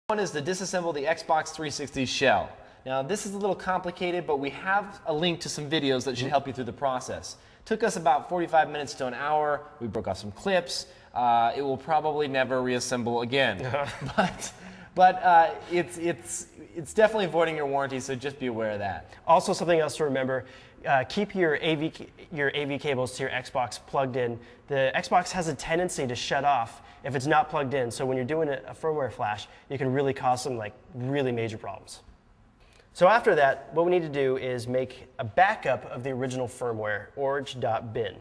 One is to disassemble the Xbox 360 shell. Now this is a little complicated, but we have a link to some videos that should help you through the process. Took us about 45 minutes to an hour. We broke off some clips. It will probably never reassemble again, but it's definitely voiding your warranty, so just be aware of that. Also, something else to remember, keep your AV cables to your Xbox plugged in. The Xbox has a tendency to shut off if it's not plugged in, so when you're doing a firmware flash, you can really cause some really major problems. So after that, what we need to do is make a backup of the original firmware, orig.bin.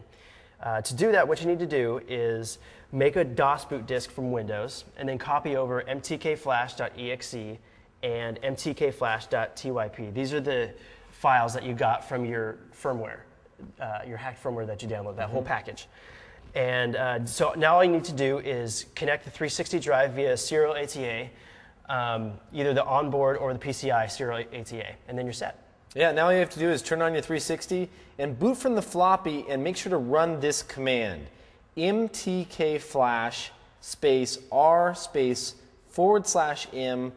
To do that, what you need to do is make a DOS boot disk from Windows and then copy over mtkflash.exe and mtkflash.typ. These are the files that you got from your firmware, your hacked firmware that you download, that whole package. And so now all you need to do is connect the 360 drive via serial ATA, either the onboard or the PCI serial ATA, and then you're set. Yeah, now all you have to do is turn on your 360 and boot from the floppy and make sure to run this command, mtkflash space r space /m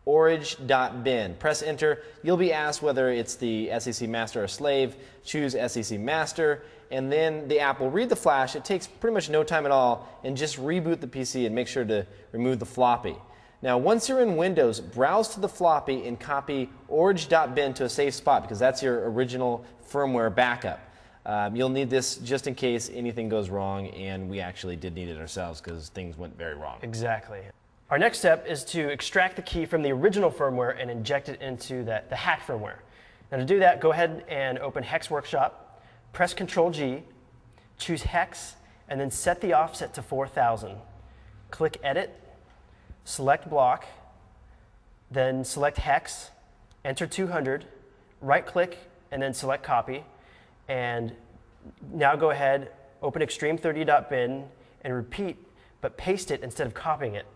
orig.bin. Press enter. You'll be asked whether it's the SEC master or slave. Choose SEC master, and then the app will read the flash. It takes pretty much no time at all, and just reboot the PC and make sure to remove the floppy. Now, once you're in Windows, browse to the floppy and copy orig.bin to a safe spot, because that's your original firmware backup. You'll need this just in case anything goes wrong, and we actually did need it ourselves because things went very wrong. Exactly. Our next step is to extract the key from the original firmware and inject it into the hacked firmware. Now to do that, go ahead and open Hex Workshop, press Ctrl-G, choose Hex, and then set the offset to 4000. Click Edit, select Block, then select Hex, enter 200, right-click, and then select Copy. And now go ahead, open Extreme30.bin, and repeat, but paste it instead of copying it.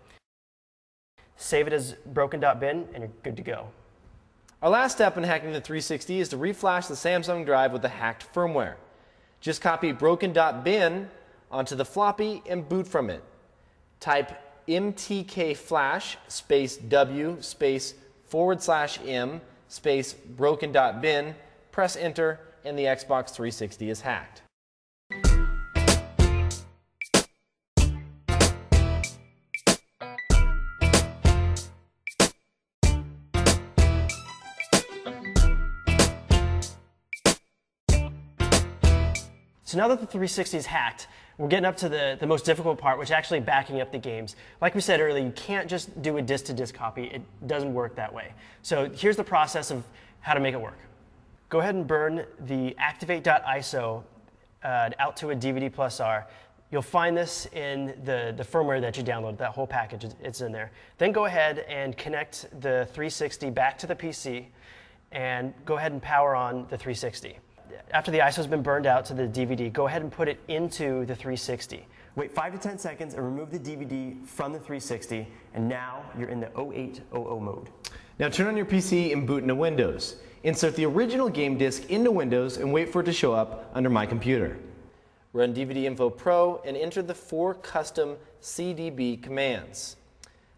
Save it as broken.bin, and you're good to go. Our last step in hacking the 360 is to reflash the Samsung drive with the hacked firmware. Just copy broken.bin onto the floppy and boot from it. Type mtkflash space w space /m space broken.bin, press enter, and the Xbox 360 is hacked. So now that the 360 is hacked, we're getting up to the most difficult part, which is actually backing up the games. Like we said earlier, you can't just do a disk-to-disk copy. It doesn't work that way. So here's the process of how to make it work. Go ahead and burn the activate.iso out to a DVD plus R. You'll find this in the firmware that you downloaded, that whole package, it's in there. Then go ahead and connect the 360 back to the PC and go ahead and power on the 360. After the ISO has been burned out to the DVD, go ahead and put it into the 360. Wait 5 to 10 seconds and remove the DVD from the 360, and now you're in the 0800 mode. Now turn on your PC and boot into Windows. Insert the original game disc into Windows and wait for it to show up under My Computer. Run DVD Info Pro and enter the 4 custom CDB commands.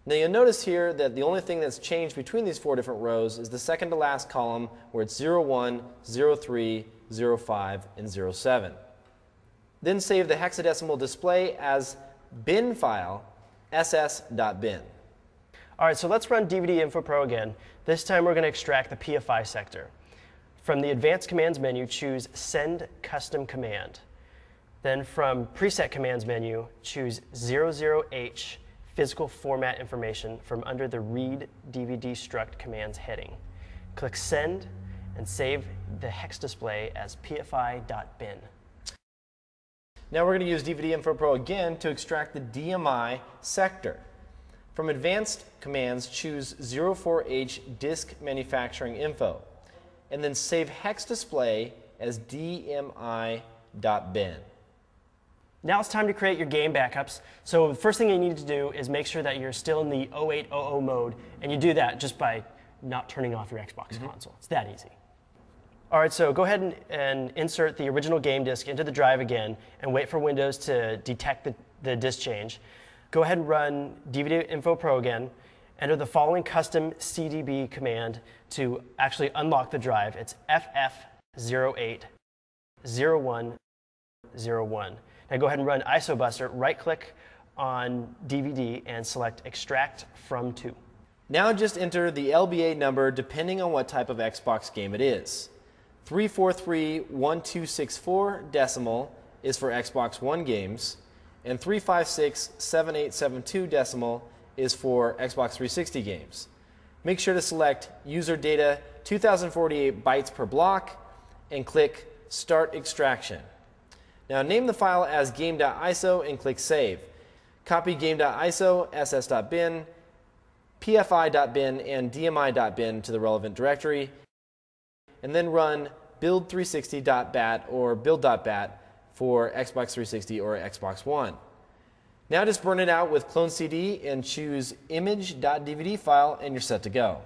Now you'll notice here that the only thing that's changed between these 4 different rows is the second to last column, where it's 01, 03, 05, and 07. Then save the hexadecimal display as bin file ss.bin. All right, so let's run DVD Info Pro again. This time we're going to extract the PFI sector. From the Advanced Commands menu, choose Send Custom Command. Then from Preset Commands menu, choose 00H Physical Format Information from under the Read DVD Struct Commands heading. Click Send and save the hex display as pfi.bin. Now we're going to use DVD Info Pro again to extract the DMI sector. From Advanced Commands, choose 04H Disk Manufacturing Info, and then save hex display as DMI.bin. Now it's time to create your game backups. So the first thing you need to do is make sure that you're still in the 0800 mode, and you do that just by not turning off your Xbox console. It's that easy. All right, so go ahead and insert the original game disk into the drive again and wait for Windows to detect the disk change. Go ahead and run DVD Info Pro again, enter the following custom CDB command to actually unlock the drive. It's FF080101. Now go ahead and run ISOBuster, right-click on DVD and select Extract from To. Now just enter the LBA number depending on what type of Xbox game it is. 3431264 decimal is for Xbox One games, and 3567872 decimal is for Xbox 360 games. Make sure to select user data 2048 bytes per block and click Start Extraction. Now name the file as game.iso and click Save. Copy game.iso, ss.bin, pfi.bin, and dmi.bin to the relevant directory, and then run build360.bat or build.bat for Xbox 360 or Xbox One. Now just burn it out with clone CD and choose image.dvd file, and you're set to go.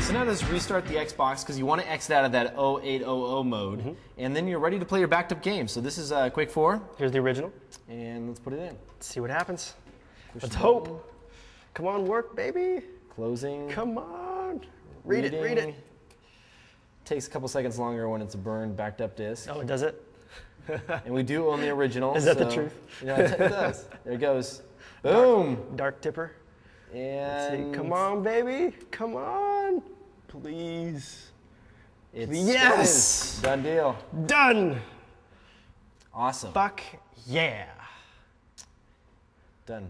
So now just restart the Xbox because you want to exit out of that 0800 mode, and then you're ready to play your backed up game. So this is Quake 4. Here's the original. And let's put it in. Let's see what happens. the Let's hope. Come on, work, baby. Closing. Come on. Read it. Takes a couple seconds longer when it's a burned backed up disc. Oh, does it? And we do own the original. Is that the truth? Yeah, it does. There it goes. Boom. Dark Tipper. And Come on, baby. Come on. Please. It's Yes! Done deal. Done. Awesome. Fuck yeah. Done.